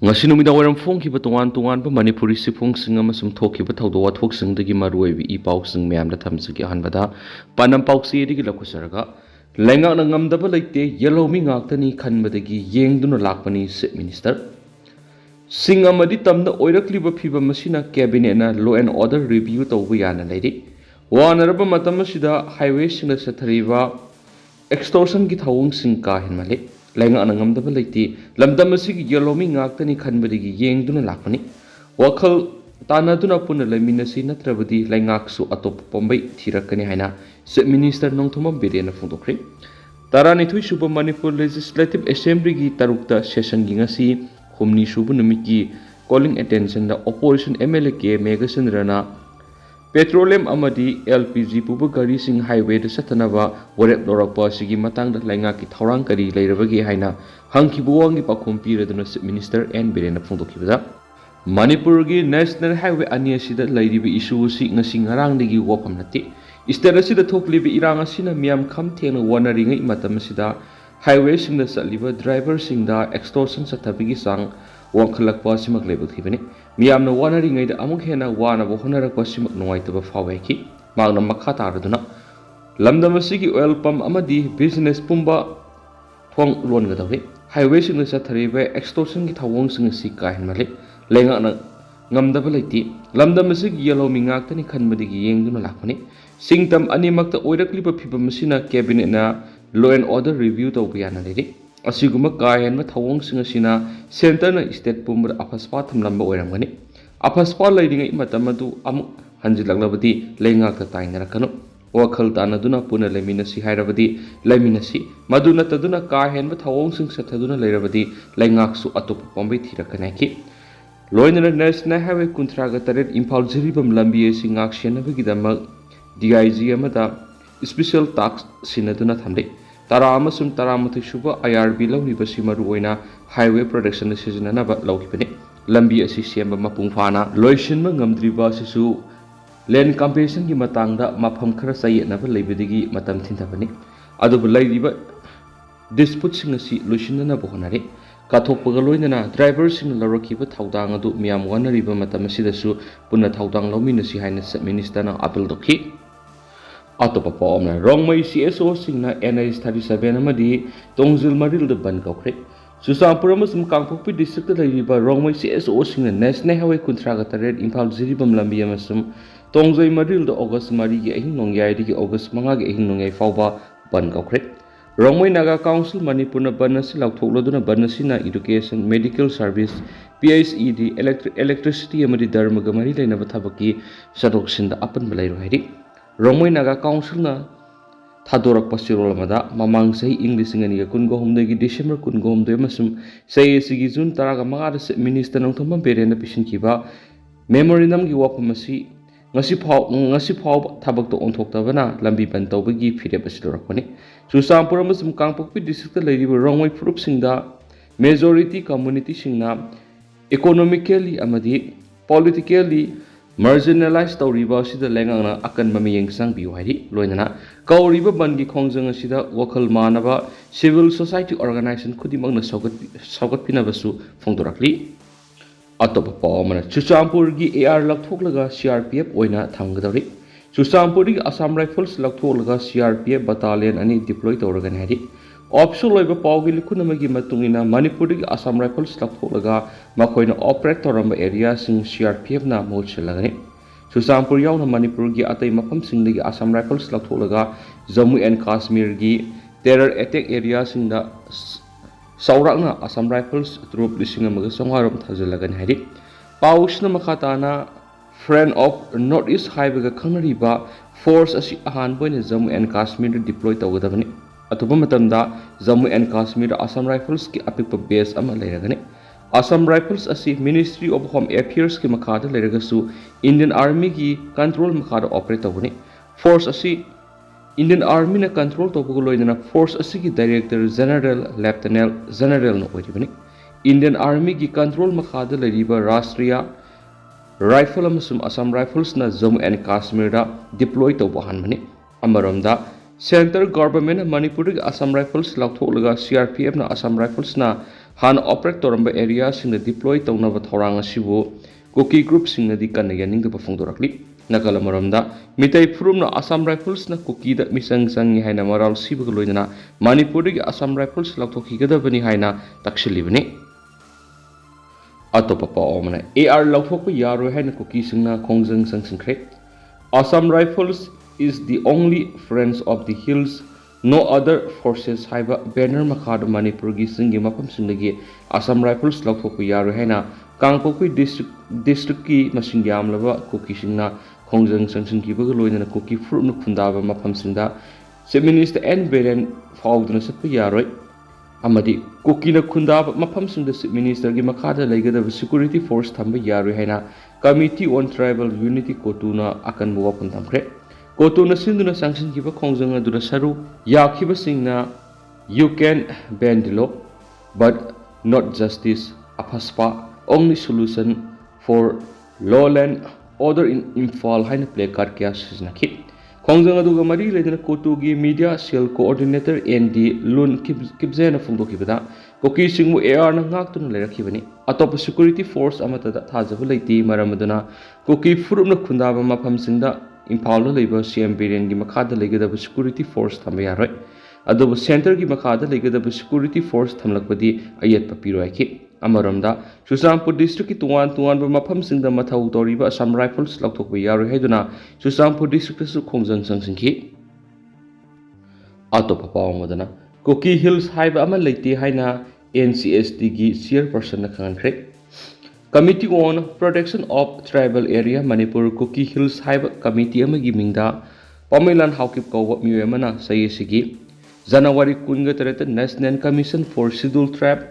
ngasi numida waram phongkiba tongan manipuri sifungsing amasum thokiba thawdo wathoksingdagi maruoibi i pausing meyamda thamsigi hanbada panam pausi digi lakusaraga Leingak na ngamdaba leite Yelhoumi ngaktani khanbadagi yengduna lakpani chief minister sing amadi tamda oirakliba phiba masina cabinet na law and order review tawba yana leiri wanaraba matam asida highway singda sathariba extortion gi thawung sing ka hinmale Leingak na ngamdaba leite lamdam asigi Yelhoumi ngaktani khanbadagi yengduna lakpani wakhal tanaduna puna leminasi natrabadi Leingak su atop pombai thirakani haina chief minister nongthoma birena phungdokre tarani thui suba Manipur legislative assembly gi tarukta session gi ngasi humni subu numiki calling attention da opposition MLA ke Megasin Rana petroleum amadi LPG pubu gari sing highway da satanaba warep lorakpa sigi matang da Leingak ki thorang kari leirabagi haina hangki buwangi pakhum piraduna chief minister and birena phungdokibada Manipur gi national highway ani asida leiribi issue si ngasing harang digi wapam nati State asida thoklibi irang asina miyam kham thengna wanaringai matam asida highway singda satliba driver singda extortion sathabigi sang wangkhalakpa simak level thibani miyamna wanaringai da amuk hena wana bo honarakpa simak nuaitaba fawai ki magna makha taraduna lamdam asigi oil pump amadi business pumba thong lon ga dawe highway singda sathariba extortion gi thawong sing si ka henmale Leingak na ngamdaba leiti lamdam asigi Yelhoumi ngaktani khanbadagi yengduna lakpani singtam animakta oirakliba phiba masina cabinet na law and order review tawba yana leiri asiguma kayanma thawong singa sina center na state pumra afaspa thamlamba oiramgani afaspa leiringai matamadu amu hanjilaglabadi Leingak ta tainarakanu wakhal tanaduna puna leminasi hairabadi leminasi maduna taduna kayanma thawong sing sathaduna leirabadi Leingak su atop pombai thirakanaki loinana national highway kuntraga taret imphal jiribam lambi singak senabagi DIG amada special task sinaduna thamde tara amasum taramathu suba IRB lawriba simaru oina highway production seasonana ba lawkibane lambi asi semba mapung phana loisinma ngamdriba sisu land compensation gi matangda mapham khara sayena ba leibidigi matam thinthabani adubu leiriba dispute sing asi loisinna ba honare kathokpaga loinana driver sing larakiba thawdang adu miyam wanariba matam asidasu punna thawdang lawminasi haina minister na appeal dokhi Atopa paomna Rongmei CSO singna NIS 37 amadi Tongjil Maril de Banth Koukhre Susampur amasum Kangpokpi district da leiriba Rongmei CSO singna national highway kuntraga taret imphal jiribam lambi amasum Tongjil Maril da August mari gi ahin nongyai digi August 5 gi ahin nongyai fawba Banth Koukhre Rongmei Naga Council Manipur na banasi lakthokloduna banasi na education medical service PHED electricity amadi dharma ga mari leinaba thabaki sadoksinda apan balairu hairi Rongmei Naga Council na Thadorak Pasirol Mada Mamang Sahi English Singaniga Kungo Homdegi December Kungo Homde Masum Say Sigi Jun Taraga Magada Minister Nongthomam Perena Pishin Kiba Memorandum gi wapamasi ngasi phau thabak to onthoktabana lambi ban tawbagi phirep asidorakpani Susampur amasum Kangpokpi district leiriba Rongmei Phurup singda majority community singna economically amadi politically marginalized tawriba asida Leingak na akan mamiyeng sang biu hairi loinana kauriba bangi khongjang asida wakhal manaba civil society organization khudimang na saugat pinabasu phongdorakli atopa paomana Susampur gi AR lakthoklaga CRPF oina thamgadari Susampur gi Assam Rifles lakthoklaga CRPF battalion ani deploy tawragan hairi Optional loiba paugi likunamagi matungina Manipur gi Assam Rifles lakthoklaga makoina operate toramba area sing CRPF na mohchelagani Susampur yauna Manipur gi atai mafam singdagi Assam Rifles lakthoklaga Jammu and Kashmir gi terror attack area singda saurakna Assam Rifles troop lisingamaga songaram thajalagan hairi pausna makhatana friend of northeast highway ga khanariba force asi ahan boina Jammu and Kashmir deploy tawgadabani Atuba matamda Jammu and Kashmir Assam Rifles ki apikpa base ama leiragani Assam Rifles asi Ministry of Home Affairs ki makhada leiragasu Indian Army ki control makhada operate tawbani force asi Indian Army na control tawbugo loinana force asi ki Director General Lieutenant General na oiribani Indian Army ki control makhada leiriba Rashtriya Rifle amasum Assam Rifles na Jammu and Kashmir da deploy tawba hanmani amaramda Central government Manipur Assam Rifles lakthoklaga CRPF na Assam Rifles na ꯍꯥꯟꯅ operate ꯇꯧꯔꯝꯕ ꯑꯦꯔꯤꯌꯥꯁꯤꯡꯗ deploy ꯇꯧꯅꯕ ꯊꯧꯔꯥꯡ ꯑꯁꯤꯕꯨ cookie ꯒ꯭ꯔꯨꯞꯁꯤꯡꯅꯗꯤ ꯀꯟꯅ ꯌꯥꯅꯤꯡꯗꯕ ꯐꯣꯡꯗꯣꯔꯛꯂꯤ꯫ ꯅꯥꯀꯜ ꯑꯃꯔꯣꯝꯗ ꯃꯤꯇꯩ ꯐꯨꯔꯨꯞꯅ ꯑꯁꯥꯝ ꯔꯥꯏꯐꯜꯁꯅ ꯀꯨꯀꯤꯗ ꯃꯤꯆꯪ ꯆꯪꯉꯤ ꯍꯥꯏꯅ ꯃꯔꯥꯜ ꯁꯤꯕꯒ ꯂꯣꯏꯅꯅ ꯃꯅꯤꯄꯨꯔꯗꯒꯤ ꯑꯁꯥꯝ ꯔꯥꯏꯐꯜꯁ ꯂꯧꯊꯣꯛꯈꯤꯒꯗꯕꯅꯤ ꯍꯥꯏꯅ ꯇꯛꯁꯤꯜꯂꯤꯕꯅꯤ꯫ ꯑꯇꯣꯞꯄ ꯄꯥꯎ ꯑꯃꯅ AR ꯂꯧꯊꯣꯛꯄ ꯌꯥꯔꯣꯏ ꯍꯥꯏꯅ ꯀꯨꯀꯤꯁꯤꯡꯅ ꯈꯣꯡꯖꯪ ꯆꯪꯁꯤꯟꯈ꯭ꯔꯦ꯫ Assam Rifles is the only friends of the hills, no other forces haiba banner makhada Manipurgi singi mafamsindagi Assam Rifles lauthokpa yaroi haina Kangpokpi district ki masing yamlaba kuki singna khongjang changsinkibaga loinana kuki furupna khundaba mafamsingda Chief Minister N Beren fauduna satpa yaroi amadi kuki na khundaba mafamsingda Chief Minister gi makhada laigadaba security force thamba yaroi haina Committee on Tribal Unity Kotuna akan wapun tamkre Kotuna sinduna sanction kiba khongjang aduna saru yakiba singna you can bend the law but not justice apaspa only solution for lowland order in Imphal haina play card kya siznaki khongjang aduga mari ledana Kotugi media cell coordinator ND Lun Kibzena phungdo kibada Koki singmu AR na ngaktuna lerakibani atop security force amata thajabu leiti maramaduna Koki furupna khundaba mafamsingda Imphal leiba CM Beren gi makhada leigadaba security force thamba yaroi adobu center gi makhada leigadaba security force thamlakpadi ayat papiroi ki amaramda Chusampur district ki tuan ba mafamsingda mathau toriba Assam Rifles lauthokba yaroi haiduna Chusampur district su khongjang changsingki atopa pawamadana Koki Hills haiba ama leite haina NCST gi chairperson na khankhre Committee on Protection of Tribal Area Manipur Koki Hills haiba committee amagi mingda Pamilan Haukip Kawa Miyamana sayesigi January 13 National Commission for Scheduled Tribe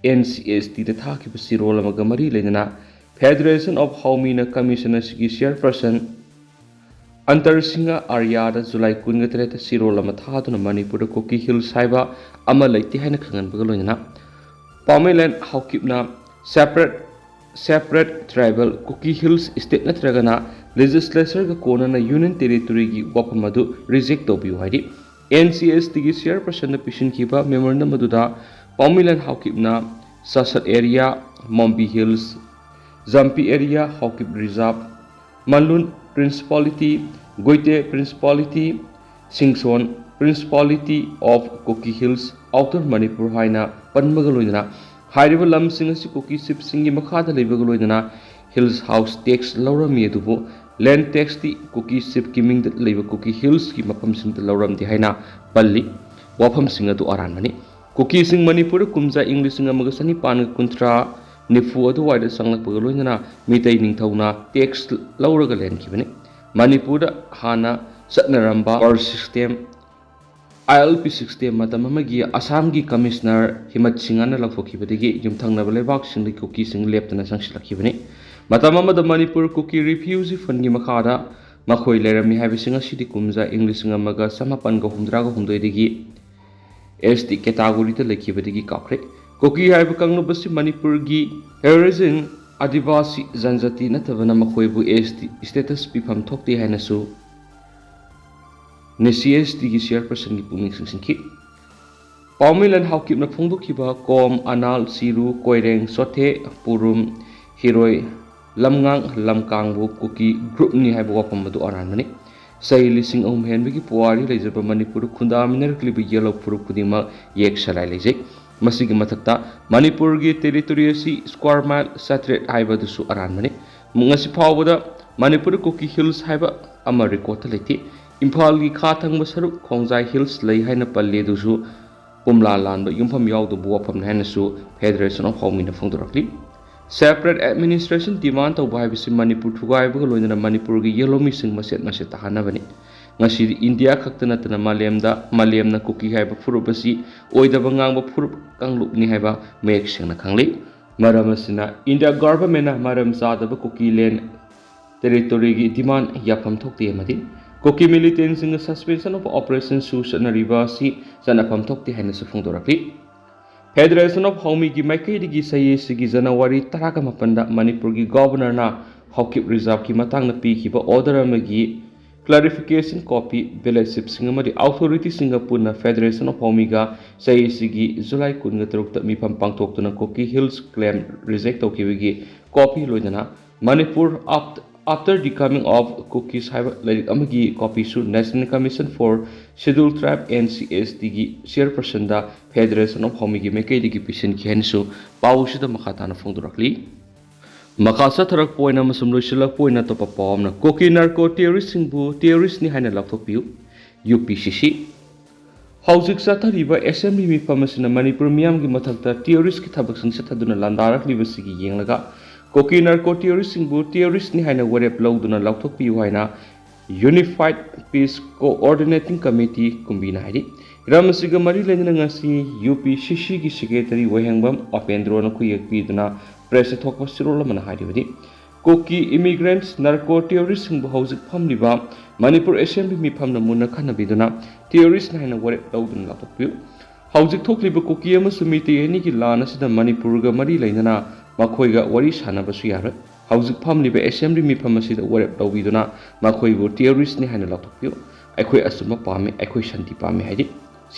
NCST da thakib sirol amaga mari lenana Federation of Haumina Commissioner sigi chairperson Antar Singha Arya da July 13 sirol ama thaduna Manipur Koki Hills haiba ama leite haina khangan bagaloina Pamilan Haukipna separate tribal Koki Hills state natragana legislature ga kona na union territory gi wapamadu reject tobiu haidi NCST gi chairperson na pishin kiba memorandum aduda Pamilan Haukipna Sasat area Mombi Hills Zampi area Haukip reserve Malun Principality Goite Principality Singson Principality of Koki Hills Outer Manipur haina panmagaloina Hariba lam singasi Koki sip singi makhada leibagaloina Hills House tax laurami adubu land tax ti Koki sip kiming that leiba Koki Hills ki mapam sing da lauram di haina palli wafam singa du aranmani Koki sing Manipur kumja English singa magasani pan kuntra nifu adu waida sanglak bagaloina mitai ningthauna tax lauraga land kibani Manipur hana satnaramba or system ILP 60 matam amagi Assam gi commissioner Himat Singana laukhokhibadagi yumthangnaba lebak singli Koki sing leptana sangsilakhibani matam amada Manipur Koki refugee fund gi makhada makhoi lerami haibising asidi kumja English ngamaga samapan ga humdra ga humdoidagi ST category ta lekhibadagi kakre Koki haiba kanglubasi Manipur gi horizon Adivasi Janjati natabana makhoibu ST status pifam thokti hainasu NCST gi chairperson gi pungning singki Pamilan Haukipna phongdokhiba Kom Anal Siru Koireng Sothe Purum Hiroi Lamngang Lamkangbu Koki group ni haiba wapam madu aranmani sai lising om henbigi puari leijaba Manipur khunda miner klibi yellow purup kudima yek salai leijek masigi mathakta Manipur gi territory si square mile satret haiba dusu aranmani ngasi phawada Manipur Koki Hills haiba ama record leiti Imphal gi khathang basaruk Khongjai Hills lei haina palle dusu pumla lanba yumpham yawdu buwapam haina su Federation of Haumina phongdorakli separate administration demand to bai bisi Manipur thugai bu loina Manipur gi Yelhoumi sing maset tahana bani ngasi India khaktana tana malemna Koki haiba furubasi oidaba ngangba furup kanglup ni haiba mek singna khangli maramasina India government na maram sadaba Koki land territory gi demand yapam thokti amadi Koki militants in the suspension of Operation Susana Rivasi Sanapam Tokti Hennes of Fondorakli. Federation of Haumi Gimaiki Sayesi January Tarakama Panda Manipurgi Governor na Haukip Reserve Kimatang na Piki ba order amagi clarification copy village singamadi authority singapore federation of homiga saisigi july 13 mifam pangthoktuna koki hills claim reject tokibigi copy loidana manipur after the coming of cookies amagi copy su national commission for scheduled tribe ncsd gi chairperson da federation of homigi mekai digi pisin khensu pawsida makhatana phongdurakli makasa tharak poina masum loisilak poina to papomna koki narco terrorist singbu terrorist ni haina lapthopiu upcc hauzik sathariba assembly mi famasina manipur miyam gi mathakta terrorist ki thabak sing sathaduna landarak libasigi yenglaga koki narco terrorist singbu terrorist ni haina warep lawduna lapthopiu haina unified peace coordinating committee kumbina haidi ramasiga mari lenna ngasi upcc gi secretary wahengbam apendro na kuyekpiduna press thokpa sirol mana haidibadi koki immigrants narco terrorist sing hauzik phamliba manipur assembly mi phamna munna khanabiduna terrorist na haina warep lawduna lapthopiu hauzik thokliba koki ama sumiti eni gi lana sida manipur ga mari leinana makhoiga wari sanabasu yara hauzik phamliba assembly mi phamasida warep lawbiduna makhoibu terrorist ni haina lapthopiu aikhoi asuma pame aikhoi shanti pame haidi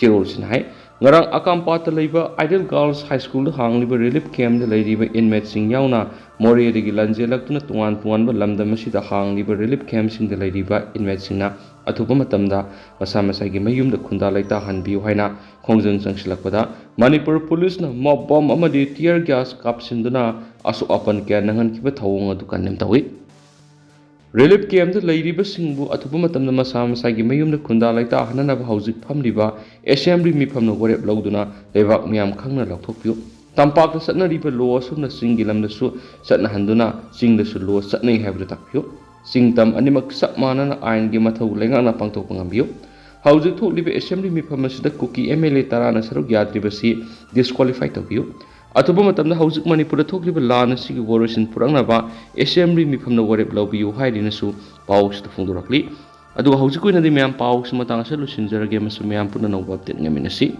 sirol sin hai ngarang akampata leiba ideal girls high school da hangliba relief camp da leidiba inmate sing yauna more digi lanjelaktuna tuan ba lamda masida hangliba relief camp sing da leidiba inmate singna athupa matamda masa masa gi mayum da khunda laita hanbiu haina khongjang changsilakpada manipur police na mob bomb amadi tear gas kapsinduna asu apan kya nangan kiba thawong adu kanem tawi relief camp da leidiba singbu athupa matamda masa masa gi mayum da khunda laita hanana ba hauzik phamliba assembly mi phamna warep lawduna lebak miyam khangna lakthokpiu tampak da satnariba lo asumna singi lamda su satna handuna singda su lo satnai habra takpiu singtam animak sakmana na ain gi mathau lenga na pangtok pangambiu hauzik thokliba assembly mi phamasida kuki mla tarana saruk yadribasi disqualify tokpiu athupa matamda hauzik manipur thokliba lana sigi worosin purangnaba assembly mi phamna warep lawbiu haidina su paus ta phungdurakli aduga hauzik koina di miyam paus matang sa lusinjarage masu miyam puna no update ngaminasi